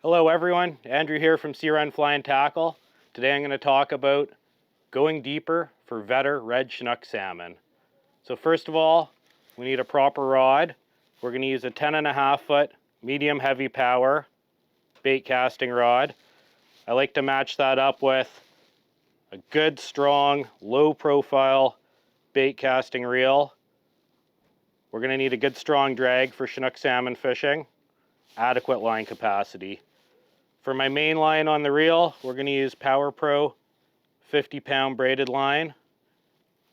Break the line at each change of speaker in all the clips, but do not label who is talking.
Hello everyone, Andrew here from Sea Run Fly and Tackle. Today I'm going to talk about going deeper for Vedder Red Chinook salmon. So first of all, we need a proper rod. We're going to use a 10.5 foot medium heavy power bait casting rod. I like to match that up with a good strong low profile bait casting reel. We're going to need a good strong drag for Chinook salmon fishing, adequate line capacity. For my main line on the reel, we're going to use Power Pro 50-pound braided line.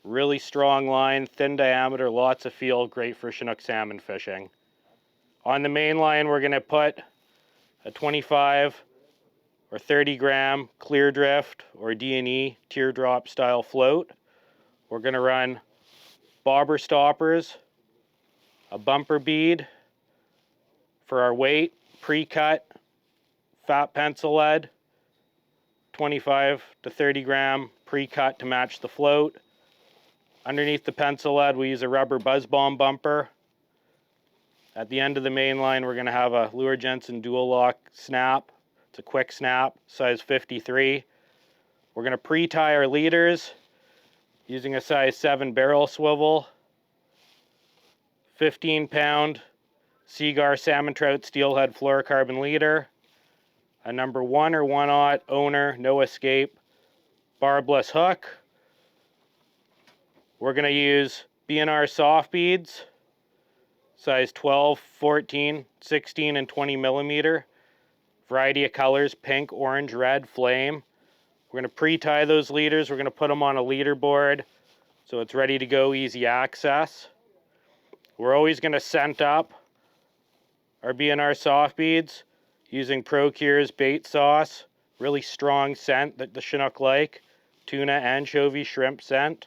Really strong line, thin diameter, lots of feel, great for Chinook salmon fishing. On the main line, we're going to put a 25 or 30 gram clear drift or D&E teardrop style float. We're going to run bobber stoppers, a bumper bead for our weight, pre-cut fat pencil lead, 25 to 30 gram pre-cut to match the float. Underneath the pencil lead, we use a rubber buzz bomb bumper. At the end of the main line, we're going to have a Lure Jensen dual lock snap. It's a quick snap, size 53. We're going to pre-tie our leaders using a size 7 barrel swivel, 15-pound Seagar salmon trout steelhead fluorocarbon leader, a number 1 or 1/0 owner, no escape, barbless hook. We're going to use B&R soft beads, size 12, 14, 16, and 20 millimeter. Variety of colors, pink, orange, red, flame. We're going to pre-tie those leaders. We're going to put them on a leader board so it's ready to go, easy access. We're always going to scent up our B&R soft beads using Procure's bait sauce, really strong scent that the Chinook like, tuna, anchovy, shrimp scent.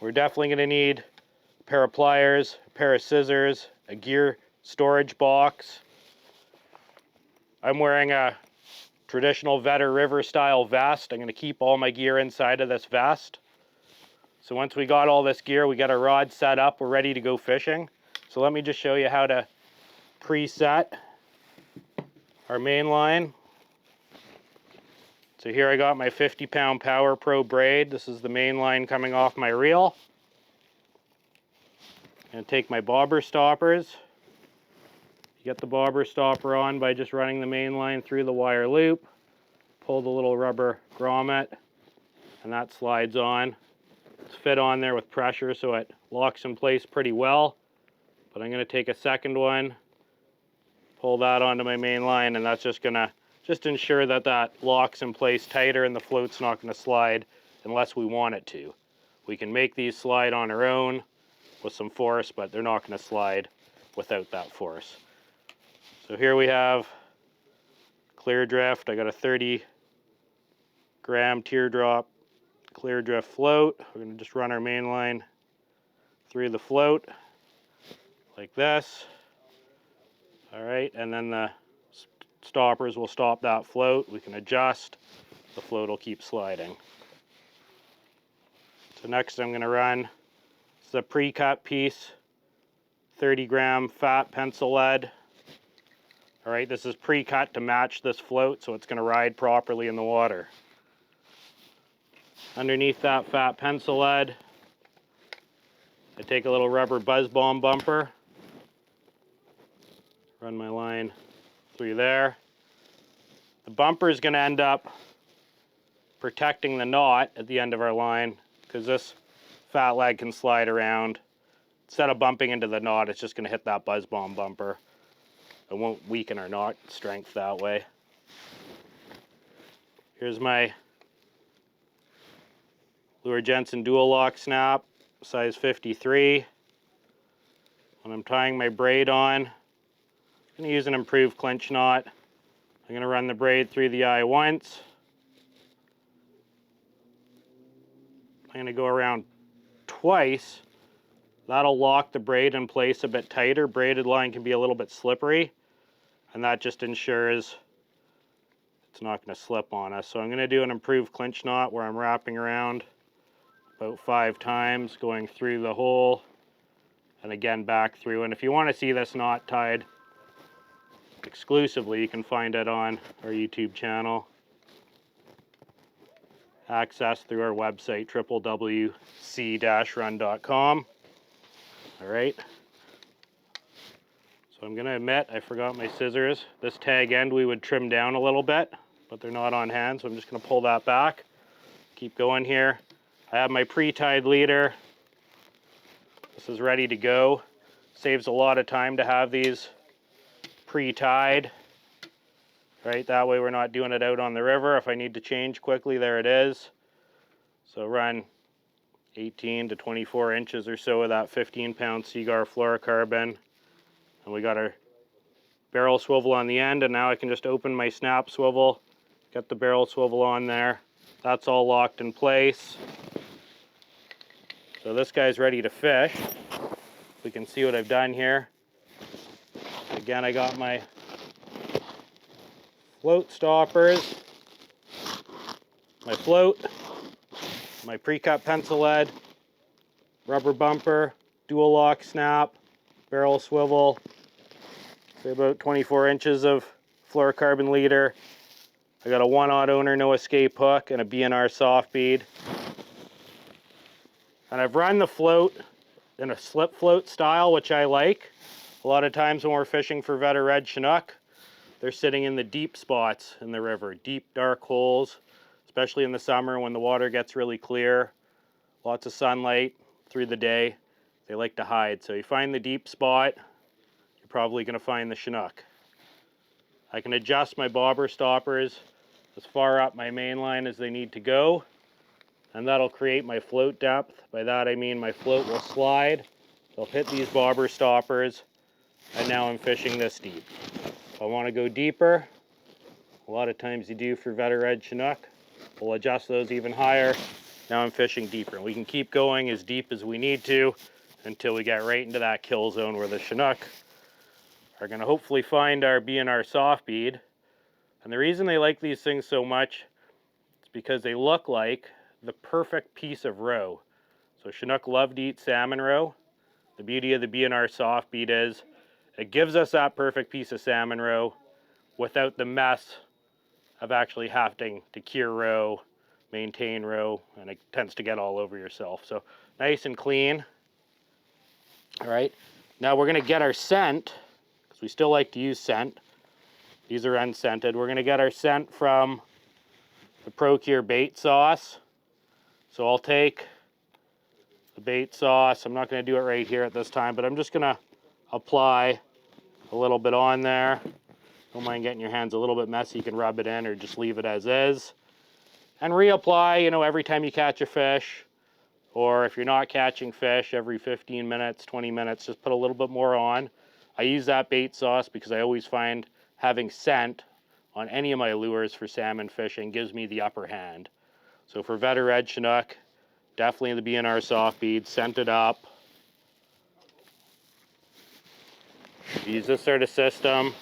We're definitely going to need a pair of pliers, a pair of scissors, a gear storage box. I'm wearing a traditional Vedder River style vest. I'm going to keep all my gear inside of this vest. So once we got all this gear, we got our rod set up, we're ready to go fishing. So let me just show you how to preset our main line. So here I got my 50-pound Power Pro braid. This is the main line coming off my reel. I'm going to take my bobber stoppers. You get the bobber stopper on by just running the main line through the wire loop. Pull the little rubber grommet and that slides on. It's fit on there with pressure so it locks in place pretty well. But I'm going to take a second one, pull that onto my main line, and that's just going to ensure that that locks in place tighter and the float's not going to slide unless we want it to. We can make these slide on our own with some force, but they're not going to slide without that force. So here we have clear drift. I got a 30 gram teardrop clear drift float. We're going to just run our main line through the float like this. All right, and then the stoppers will stop that float. We can adjust. The float will keep sliding. So next I'm going to run the pre-cut piece, 30 gram fat pencil lead. All right, this is pre-cut to match this float so it's going to ride properly in the water. Underneath that fat pencil lead, I take a little rubber buzz bomb bumper, run my line through there. The bumper is going to end up protecting the knot at the end of our line because this fat leg can slide around. Instead of bumping into the knot, it's just going to hit that buzz bomb bumper. It won't weaken our knot strength that way. Here's my Lure Jensen dual lock snap, size 53. When I'm tying my braid on, I'm going to use an improved clinch knot. I'm going to run the braid through the eye once. I'm going to go around twice. That'll lock the braid in place a bit tighter. Braided line can be a little bit slippery, and that just ensures it's not going to slip on us. So I'm going to do an improved clinch knot where I'm wrapping around about 5 times, going through the hole and again back through. And if you want to see this knot tied exclusively. You can find it on our YouTube channel. Access through our website, www.c-run.com. All right. So I'm gonna admit, I forgot my scissors. This tag end we would trim down a little bit, but they're not on hand, so I'm just gonna pull that back. Keep going here. I have my pre-tied leader. This is ready to go. Saves a lot of time to have these pre-tied. Right, that way we're not doing it out on the river. If I need to change quickly, there it is. So run 18 to 24 inches or so of that 15-pound Seaguar fluorocarbon. And we got our barrel swivel on the end, and now I can just open my snap swivel, get the barrel swivel on there. That's all locked in place. So this guy's ready to fish. We can see what I've done here. Again, I got my float stoppers, my float, my pre-cut pencil lead, rubber bumper, dual lock snap, barrel swivel, say about 24 inches of fluorocarbon leader. I got a 1/0 owner, no escape hook, and a B&R soft bead. And I've run the float in a slip float style, which I like. A lot of times when we're fishing for Vedder Red Chinook, they're sitting in the deep spots in the river, deep dark holes, especially in the summer when the water gets really clear, lots of sunlight through the day. They like to hide. So you find the deep spot, you're probably going to find the Chinook. I can adjust my bobber stoppers as far up my main line as they need to go, and that'll create my float depth. By that I mean my float will slide, they'll hit these bobber stoppers, and now I'm fishing this deep. If I want to go deeper, a lot of times you do for Vedder Red Chinook, we'll adjust those even higher. Now I'm fishing deeper. We can keep going as deep as we need to until we get right into that kill zone where the Chinook are going to hopefully find our B&R soft bead. And the reason they like these things so much is because they look like the perfect piece of roe. So Chinook love to eat salmon roe. The beauty of the B&R soft bead is it gives us that perfect piece of salmon roe without the mess of actually having to cure roe, maintain roe, and it tends to get all over yourself. So nice and clean. All right, now we're gonna get our scent, because we still like to use scent. These are unscented. We're gonna get our scent from the Procure bait sauce. So I'll take the bait sauce. I'm not gonna do it right here at this time, but I'm just gonna apply a little bit on there. Don't mind getting your hands a little bit messy. You can rub it in or just leave it as is. And reapply, you know, every time you catch a fish, or if you're not catching fish, every 15 minutes, 20 minutes, just put a little bit more on. I use that bait sauce because I always find having scent on any of my lures for salmon fishing gives me the upper hand. So for Vedder Red Chinook, definitely the B&R soft bead, scent it up. Use this sort of system.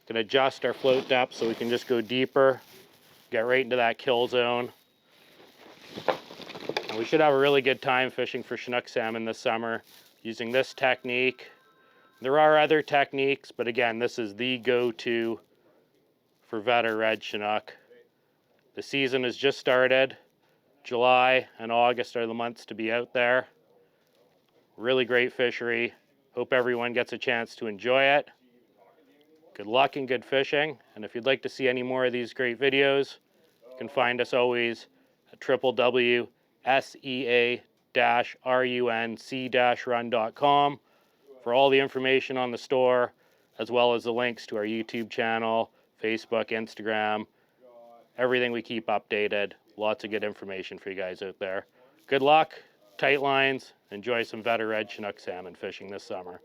Can adjust our float depth so we can just go deeper, get right into that kill zone. And we should have a really good time fishing for Chinook salmon this summer using this technique. There are other techniques, but again, this is the go-to for Vedder Red Chinook. The season has just started. July and August are the months to be out there. Really great fishery. Hope everyone gets a chance to enjoy it. Good luck and good fishing. And if you'd like to see any more of these great videos, you can find us always at www.sea-runc-run.com for all the information on the store, as well as the links to our YouTube channel, Facebook, Instagram, everything we keep updated. Lots of good information for you guys out there. Good luck, tight lines, enjoy some Vedder Red Chinook salmon fishing this summer.